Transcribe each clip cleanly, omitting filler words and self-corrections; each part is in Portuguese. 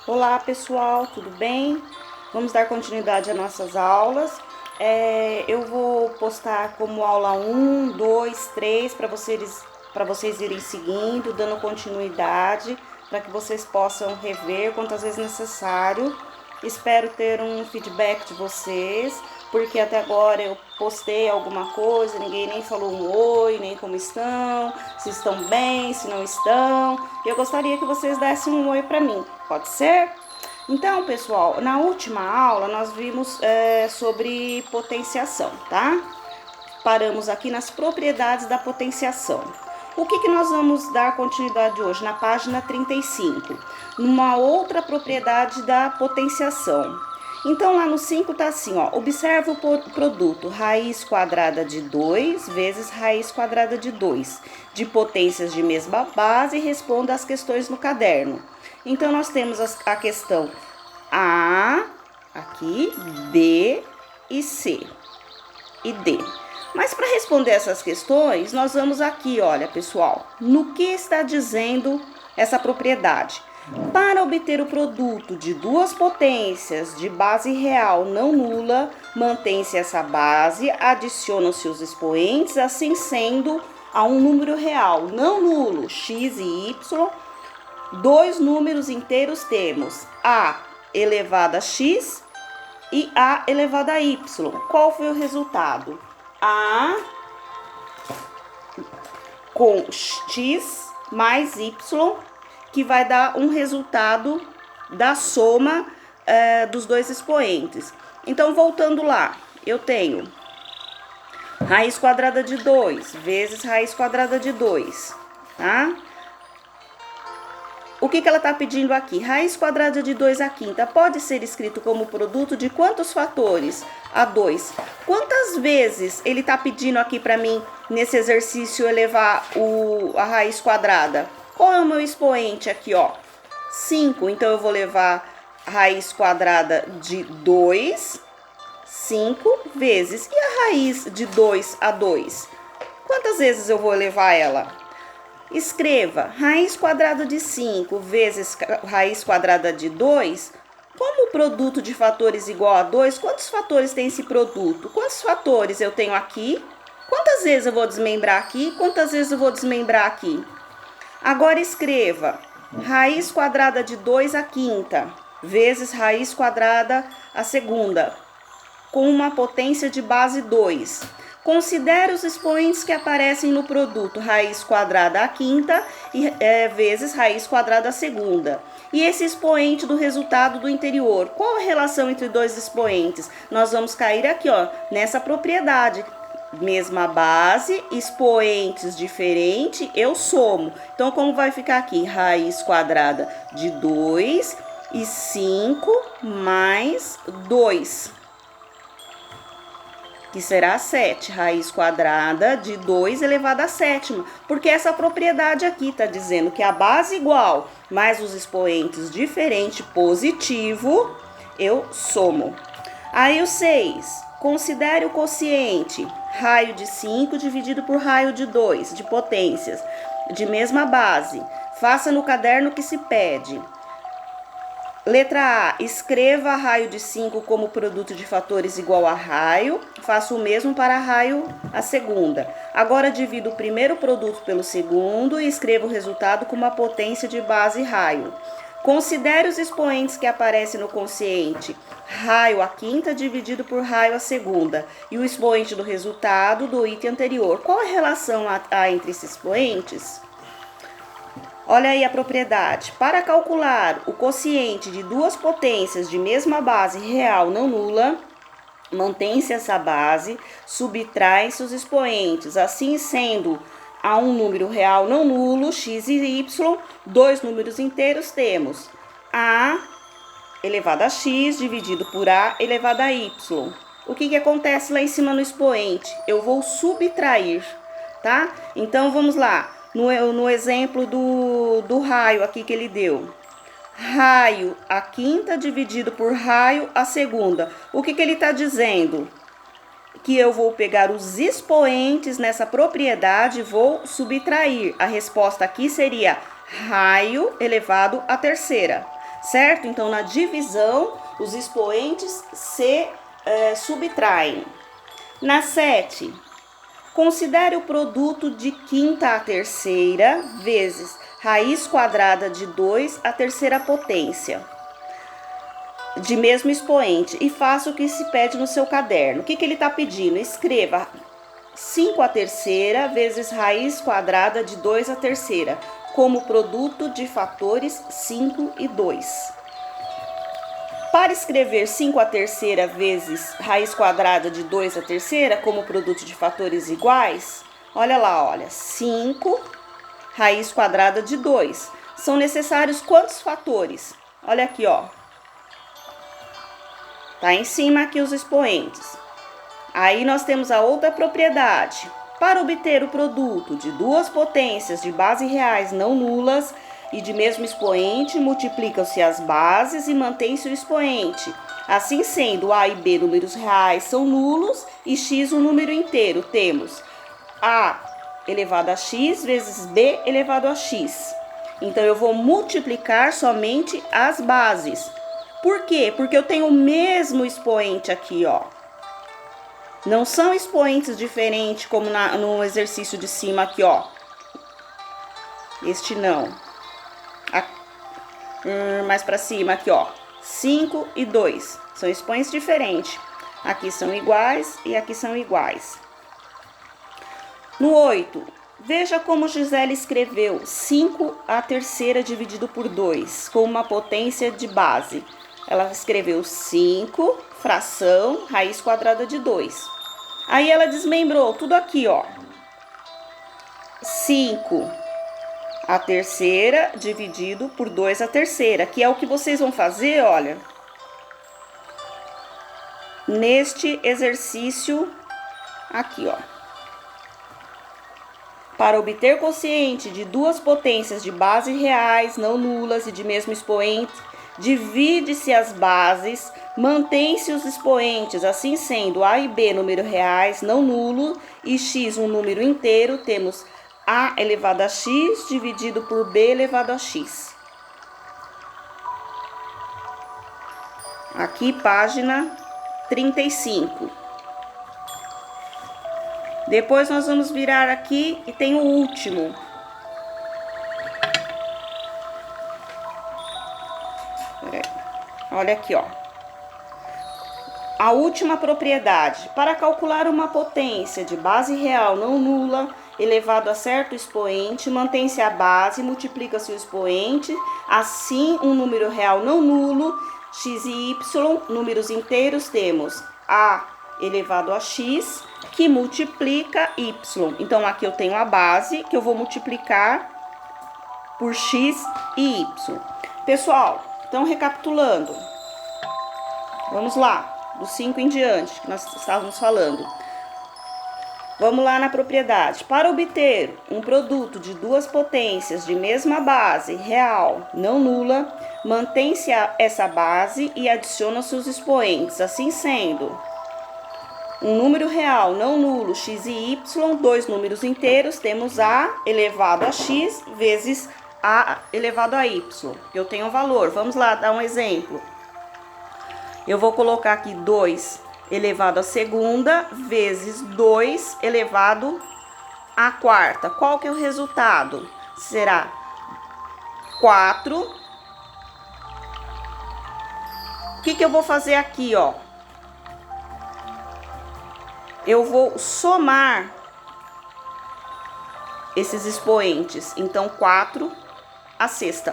Olá pessoal, tudo bem? Vamos dar continuidade às nossas aulas. Eu vou postar como aula 1, 2, 3 para vocês irem seguindo, dando continuidade, para que vocês possam rever quantas vezes necessário. Espero ter um feedback de vocês, porque até agora eu postei alguma coisa, ninguém nem falou um oi, nem como estão, se estão bem, se não estão. Eu gostaria que vocês dessem um oi para mim, pode ser? Então, pessoal, na última aula nós vimos sobre potenciação, tá? Paramos aqui nas propriedades da potenciação. O que nós vamos dar continuidade hoje? Na página 35, numa outra propriedade da potenciação. Então, lá no 5 tá assim, ó. Observa o produto raiz quadrada de 2 vezes raiz quadrada de 2, de potências de mesma base, e responda as questões no caderno. Então, nós temos a questão A, aqui, B e C e D. Mas para responder essas questões, nós vamos aqui, olha, pessoal, no que está dizendo essa propriedade. Para obter o produto de duas potências de base real não nula, mantém-se essa base, adicionam-se os expoentes, assim sendo a um número real não nulo, x e y, dois números inteiros temos a elevado a x e a elevado a y. Qual foi o resultado? A com x mais y, que vai dar um resultado da soma dos dois expoentes. Então, voltando lá, eu tenho raiz quadrada de 2 vezes raiz quadrada de 2, tá? O que ela está pedindo aqui? Raiz quadrada de 2 à quinta pode ser escrito como produto de quantos fatores? A 2. Quantas vezes ele está pedindo aqui para mim, nesse exercício, elevar a raiz quadrada? Qual é o meu expoente aqui, ó? 5. Então, eu vou levar raiz quadrada de 2, 5 vezes. E a raiz de 2 a 2? Quantas vezes eu vou elevar ela? Escreva raiz quadrada de 5 vezes raiz quadrada de 2. Como o produto de fatores igual a 2, quantos fatores tem esse produto? Quantos fatores eu tenho aqui? Quantas vezes eu vou desmembrar aqui? Quantas vezes eu vou desmembrar aqui? Agora escreva raiz quadrada de 2 à quinta vezes raiz quadrada à segunda, com uma potência de base 2. Considere os expoentes que aparecem no produto raiz quadrada à quinta vezes raiz quadrada à segunda. E esse expoente do resultado do interior. Qual a relação entre dois expoentes? Nós vamos cair aqui, ó, nessa propriedade. Mesma base, expoentes diferentes, eu somo. Então, como vai ficar aqui? Raiz quadrada de 2 e 5 mais 2. Que será 7, raiz quadrada de 2 elevado à sétima. Porque essa propriedade aqui está dizendo que a base igual mais os expoentes diferente positivo, eu somo. Aí o 6, considere o quociente, raio de 5 dividido por raio de 2, de potências, de mesma base. Faça no caderno que se pede. Letra A, escreva raio de 5 como produto de fatores igual a raio. Faço o mesmo para raio a segunda. Agora divido o primeiro produto pelo segundo e escrevo o resultado com uma potência de base raio. Considere os expoentes que aparecem no quociente. Raio a quinta dividido por raio a segunda. E o expoente do resultado do item anterior. Qual a relação há entre esses expoentes? Olha aí a propriedade. Para calcular o quociente de duas potências de mesma base real não nula, mantém-se essa base, subtrai-se os expoentes. Assim sendo a um número real não nulo, x e y, dois números inteiros, temos a elevado a x dividido por a elevado a y. O que acontece lá em cima no expoente? Eu vou subtrair, tá? Então, vamos lá. No exemplo do raio aqui que ele deu. Raio a quinta dividido por raio a segunda. O que ele está dizendo? Que eu vou pegar os expoentes nessa propriedade e vou subtrair. A resposta aqui seria raio elevado à terceira. certo? Então, na divisão, os expoentes se subtraem. Na 7, considere o produto de quinta à terceira vezes raiz quadrada de 2 à terceira potência de mesmo expoente e faça o que se pede no seu caderno. O que ele está pedindo? Escreva 5 à terceira vezes raiz quadrada de 2 à terceira como produto de fatores 5 e 2. Para escrever 5 à terceira vezes raiz quadrada de 2 à terceira como produto de fatores iguais, olha lá, olha, 5 raiz quadrada de 2. São necessários quantos fatores? Olha aqui, ó. Tá em cima aqui os expoentes. Aí nós temos a outra propriedade. Para obter o produto de duas potências de base reais não nulas e de mesmo expoente, multiplicam-se as bases e mantém-se o expoente. Assim sendo, A e B números reais são nulos e x um número inteiro. Temos A elevado a x vezes B elevado a x. Então, eu vou multiplicar somente as bases. Por quê? Porque eu tenho o mesmo expoente aqui, ó. Não são expoentes diferentes como no exercício de cima aqui, ó. Este não. Mais pra cima aqui, ó. 5 e 2. São expoentes diferentes. Aqui são iguais e aqui são iguais. No 8, veja como Gisele escreveu 5 à terceira dividido por 2, com uma potência de base. Ela escreveu 5, fração, raiz quadrada de 2. Aí ela desmembrou tudo aqui, ó. 5 à terceira dividido por 2 à terceira, que é o que vocês vão fazer, olha, neste exercício aqui, ó. Para obter quociente de duas potências de base reais não nulas e de mesmo expoente, divide-se as bases, mantém-se os expoentes, assim sendo A e B número reais não nulo e x um número inteiro, temos A elevado a x dividido por B elevado a x. Aqui, página 35. Depois nós vamos virar aqui e tem o último. Olha aqui, ó. A última propriedade. Para calcular uma potência de base real não nula, elevado a certo expoente, mantém-se a base, multiplica-se o expoente, assim um número real não nulo, x e y, números inteiros, temos A elevado a x, que multiplica y. Então, aqui eu tenho a base, que eu vou multiplicar por x e y. Pessoal, então, recapitulando, vamos lá, do 5 em diante, que nós estávamos falando. Vamos lá na propriedade. Para obter um produto de duas potências de mesma base real não nula, mantém-se essa base e adiciona-se os expoentes. Assim sendo, um número real não nulo, x e y, dois números inteiros, temos A elevado a x vezes A elevado a y, que eu tenho um valor. Vamos lá dar um exemplo. Eu vou colocar aqui 2 elevado à segunda vezes 2 elevado à quarta. Qual que é o resultado? Será 4. O que eu vou fazer aqui, ó? Eu vou somar esses expoentes. Então, 4 à sexta,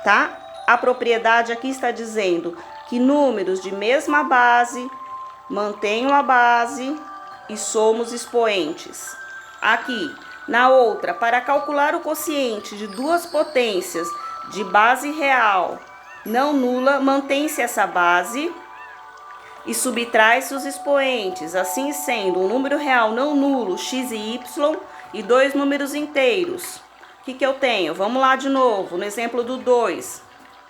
tá? A propriedade aqui está dizendo que números de mesma base mantenham a base e somos expoentes. Aqui, na outra, para calcular o quociente de duas potências de base real não nula, mantém-se essa base e subtrai-se os expoentes, assim sendo um número real não nulo, x e y, e dois números inteiros. O que eu tenho? Vamos lá de novo, no exemplo do 2,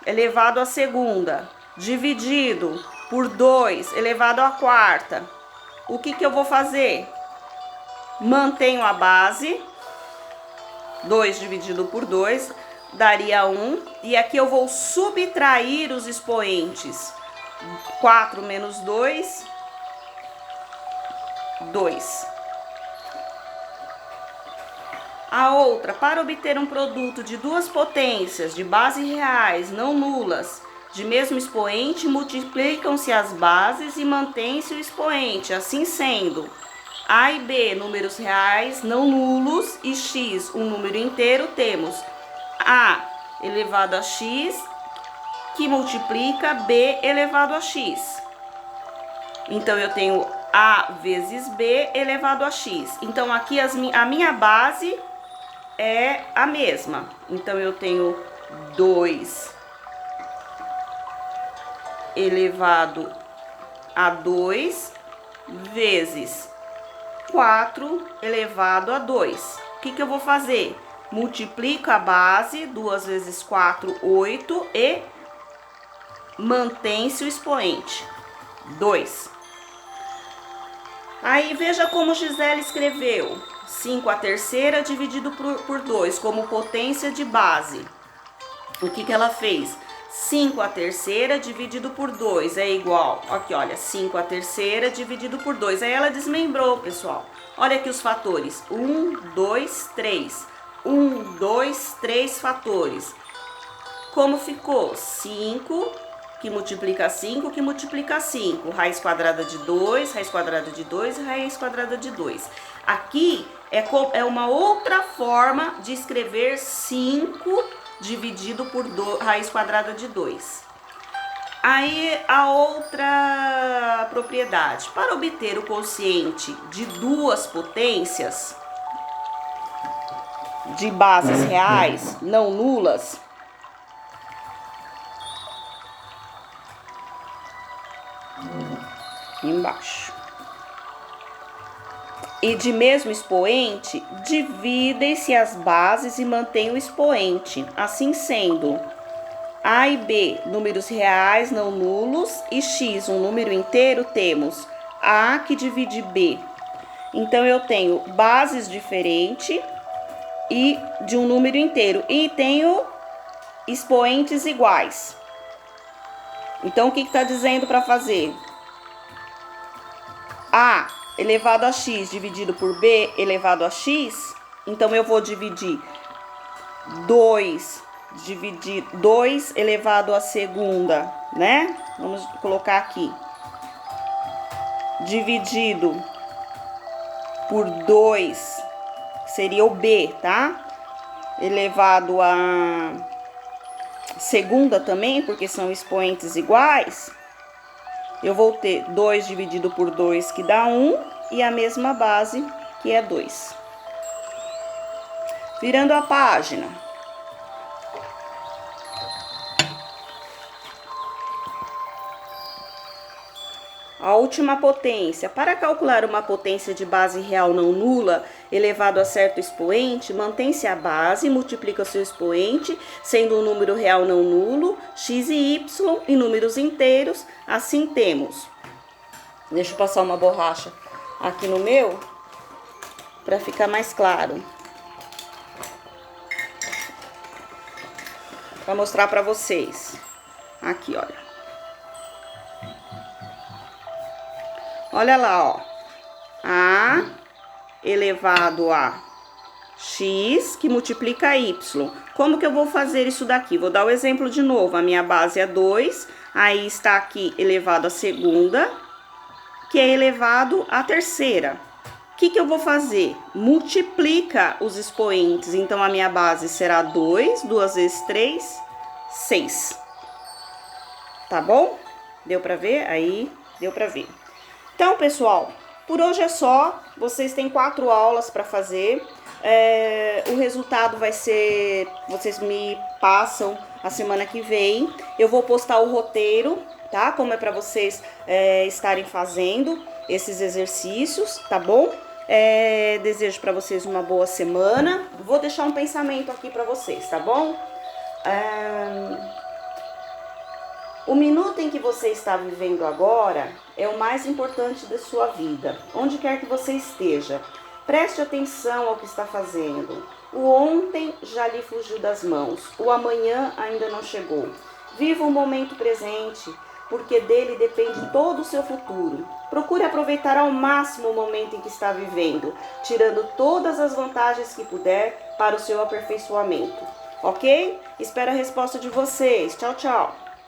elevado à segunda, dividido por 2 elevado à quarta. O que eu vou fazer? Mantenho a base, 2 dividido por 2, daria 1. E aqui eu vou subtrair os expoentes. 4 menos 2, 2. A outra, para obter um produto de duas potências de bases reais não nulas de mesmo expoente, multiplicam-se as bases e mantém-se o expoente. Assim sendo, A e B, números reais não nulos, e x, um número inteiro, temos A elevado a x, que multiplica B elevado a x. Então, eu tenho A vezes B elevado a x. Então, aqui a minha base é a mesma. Então, eu tenho 2 elevado a 2 vezes 4 elevado a 2. O que eu vou fazer? Multiplico a base, 2 vezes 4, 8, e mantém-se o expoente, 2. Aí, veja como Gisele escreveu. 5 à terceira dividido por 2, como potência de base. O que ela fez? 5 à terceira dividido por 2 é igual, aqui olha, 5 à terceira dividido por 2. Aí ela desmembrou, pessoal. Olha aqui os fatores, 1, 2, 3. 1, 2, 3 fatores. Como ficou? 5, que multiplica 5, que multiplica 5. Raiz quadrada de 2, raiz quadrada de 2 e raiz quadrada de 2. Aqui é uma outra forma de escrever 5 dividido por raiz quadrada de 2. Aí, a outra propriedade. Para obter o quociente de duas potências de bases reais não nulas, embaixo, e de mesmo expoente, dividem-se as bases e mantém o expoente. Assim sendo, A e B, números reais não nulos, e x, um número inteiro, temos A que divide B. Então, eu tenho bases diferentes e de um número inteiro. E tenho expoentes iguais. Então, o que está dizendo para fazer? A elevado a x dividido por B elevado a x. Então, eu vou dividir 2 elevado à segunda, né? Vamos colocar aqui. Dividido por 2, seria o B, tá? Elevado à segunda também, porque são expoentes iguais. Eu vou ter 2 dividido por 2, que dá 1, e a mesma base, que é 2. Virando a página. A última potência. Para calcular uma potência de base real não nula elevado a certo expoente, mantém-se a base, multiplica o seu expoente, sendo um número real não nulo, x e y, em números inteiros. Assim temos. Deixa eu passar uma borracha aqui no meu, para ficar mais claro. Para mostrar para vocês. Aqui, olha. Olha lá, ó. A elevado a x, que multiplica y. Como que eu vou fazer isso daqui? Vou dar o exemplo de novo. A minha base é 2, aí está aqui elevado à segunda, que é elevado à terceira. O que eu vou fazer? Multiplica os expoentes. Então, a minha base será 2, 2 vezes 3, 6. Tá bom? Deu pra ver? Aí, deu pra ver. Então, pessoal, por hoje é só. Vocês têm 4 aulas para fazer. O resultado vai ser... Vocês me passam a semana que vem. Eu vou postar o roteiro, tá? Como é para vocês estarem fazendo esses exercícios, tá bom? Desejo para vocês uma boa semana. Vou deixar um pensamento aqui para vocês, tá bom? O minuto em que você está vivendo agora é o mais importante da sua vida, onde quer que você esteja. Preste atenção ao que está fazendo. O ontem já lhe fugiu das mãos, o amanhã ainda não chegou. Viva o momento presente, porque dele depende todo o seu futuro. Procure aproveitar ao máximo o momento em que está vivendo, tirando todas as vantagens que puder para o seu aperfeiçoamento. Ok? Espero a resposta de vocês. Tchau, tchau!